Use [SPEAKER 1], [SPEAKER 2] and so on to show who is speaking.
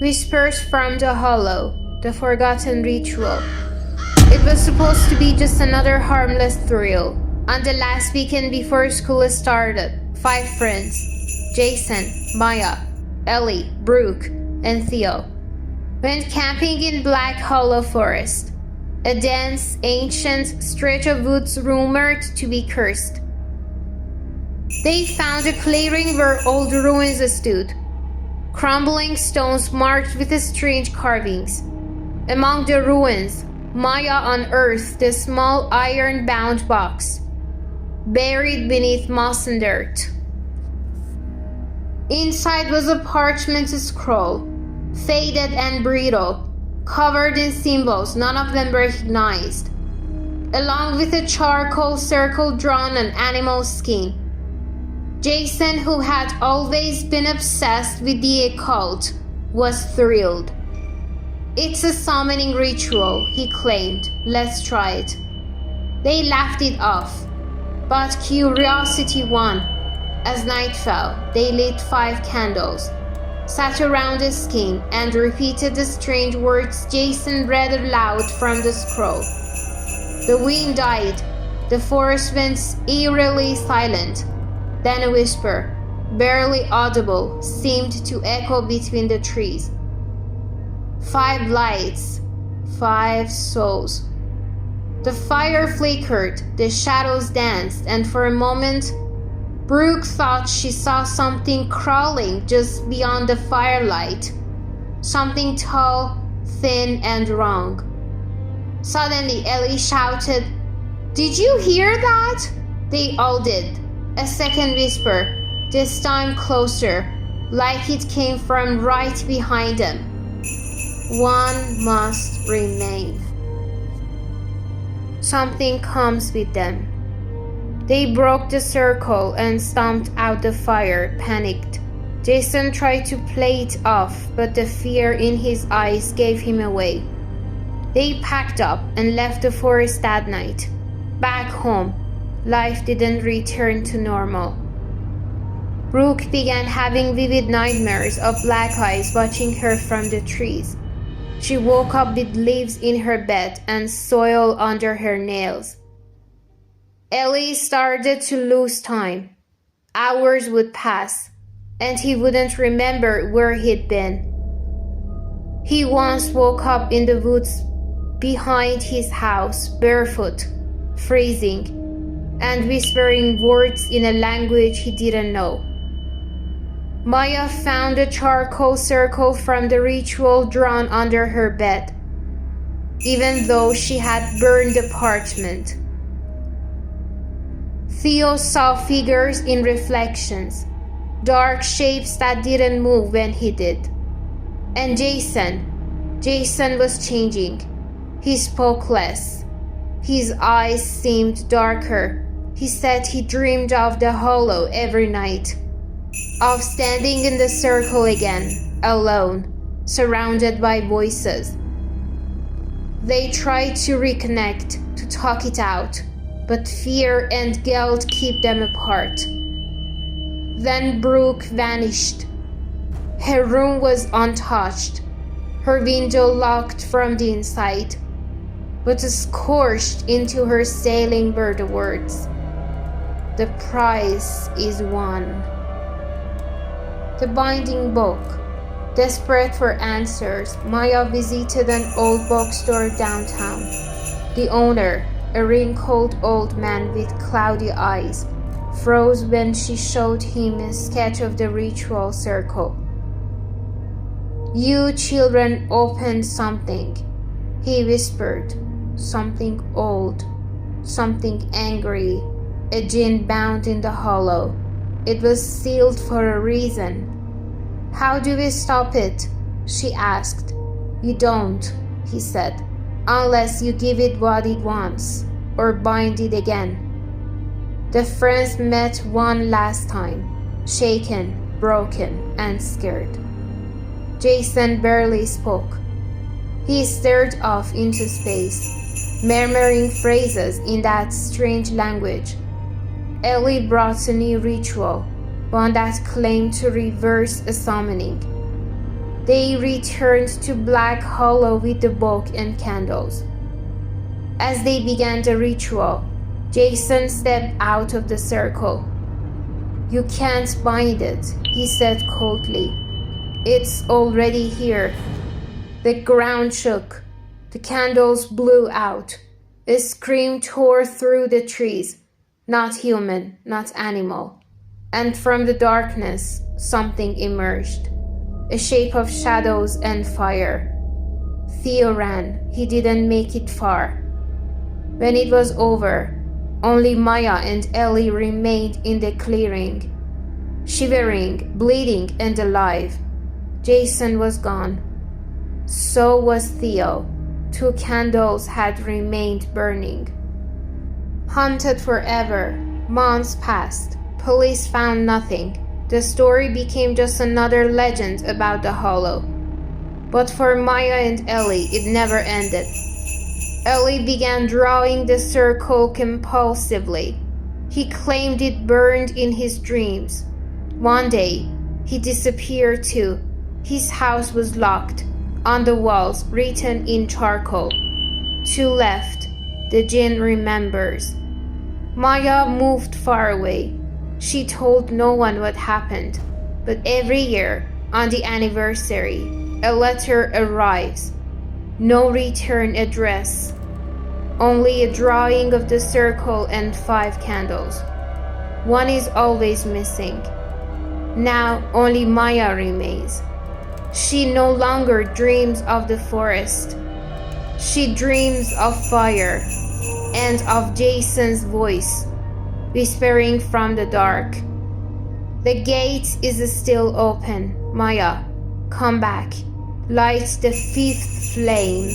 [SPEAKER 1] Whispers from the hollow, the forgotten ritual. It was supposed to be just another harmless thrill. On the last weekend before school started, 5 friends, Jason, Maya, Ellie, Brooke, and Theo, went camping in Black Hollow Forest, a dense, ancient stretch of woods rumored to be cursed. They found a clearing where old ruins stood, crumbling stones marked with strange carvings. Among the ruins, Maya unearthed a small iron-bound box, buried beneath moss and dirt. Inside was a parchment scroll, faded and brittle, covered in symbols none of them recognized, along with a charcoal circle drawn on animal skin. Jason, who had always been obsessed with the occult, was thrilled. "It's a summoning ritual," he claimed. "Let's try it." They laughed it off, but curiosity won. As night fell, they lit 5 candles, sat around the skin, and repeated the strange words Jason read aloud from the scroll. The wind died. The forest went eerily silent. Then a whisper, barely audible, seemed to echo between the trees. 5 lights, 5 souls. The fire flickered, the shadows danced, and for a moment, Brooke thought she saw something crawling just beyond the firelight. Something tall, thin, and wrong. Suddenly, Ellie shouted, "Did you hear that?" They all did. A second whisper, this time closer, like it came from right behind them. "One must remain. Something comes with them." They broke the circle and stomped out the fire, panicked. Jason tried to play it off, but the fear in his eyes gave him away. They packed up and left the forest that night. Back home, life didn't return to normal. Brooke began having vivid nightmares of black eyes watching her from the trees. She woke up with leaves in her bed and soil under her nails. Ellie started to lose time. Hours would pass, and he wouldn't remember where he'd been. He once woke up in the woods behind his house, barefoot, freezing, and whispering words in a language he didn't know. Maya found a charcoal circle from the ritual drawn under her bed, even though she had burned the parchment. Theo saw figures in reflections, dark shapes that didn't move when he did. And Jason was changing. He spoke less. His eyes seemed darker. He said he dreamed of the hollow every night, of standing in the circle again, alone, surrounded by voices. They tried to reconnect, to talk it out, but fear and guilt keep them apart. Then Brooke vanished. Her room was untouched, her window locked from the inside, but scorched into her ceiling were the words, "The prize is won." The binding book. Desperate for answers, Maya visited an old bookstore downtown. The owner, a wrinkled old man with cloudy eyes, froze when she showed him a sketch of the ritual circle. "You children opened something," he whispered. "Something old, something angry, a djinn bound in the hollow. It was sealed for a reason." "How do we stop it?" she asked. "You don't," he said, "unless you give it what it wants, or bind it again." The friends met one last time, shaken, broken, and scared. Jason barely spoke. He stared off into space, murmuring phrases in that strange language. Ellie brought a new ritual, one that claimed to reverse a summoning. They returned to Black Hollow with the book and candles. As they began the ritual, Jason stepped out of the circle. "You can't bind it," he said coldly. "It's already here." The ground shook. The candles blew out. A scream tore through the trees. Not human, not animal. And from the darkness, something emerged. A shape of shadows and fire. Theo ran. He didn't make it far. When it was over, only Maya and Ellie remained in the clearing. Shivering, bleeding, and alive. Jason was gone. So was Theo. 2 candles had remained burning. Hunted forever. Months passed. Police found nothing. The story became just another legend about the Hollow. But for Maya and Ellie, it never ended. Ellie began drawing the circle compulsively. He claimed it burned in his dreams. One day, he disappeared too. His house was locked. On the walls, written in charcoal, "To left, the Jinn remembers." Maya moved far away. She told no one what happened, but every year, on the anniversary, a letter arrives. No return address. Only a drawing of the circle and 5 candles. One is always missing. Now only Maya remains. She no longer dreams of the forest. She dreams of fire and of Jason's voice, whispering from the dark. "The gate is still open. Maya, come back. Light the 5th flame."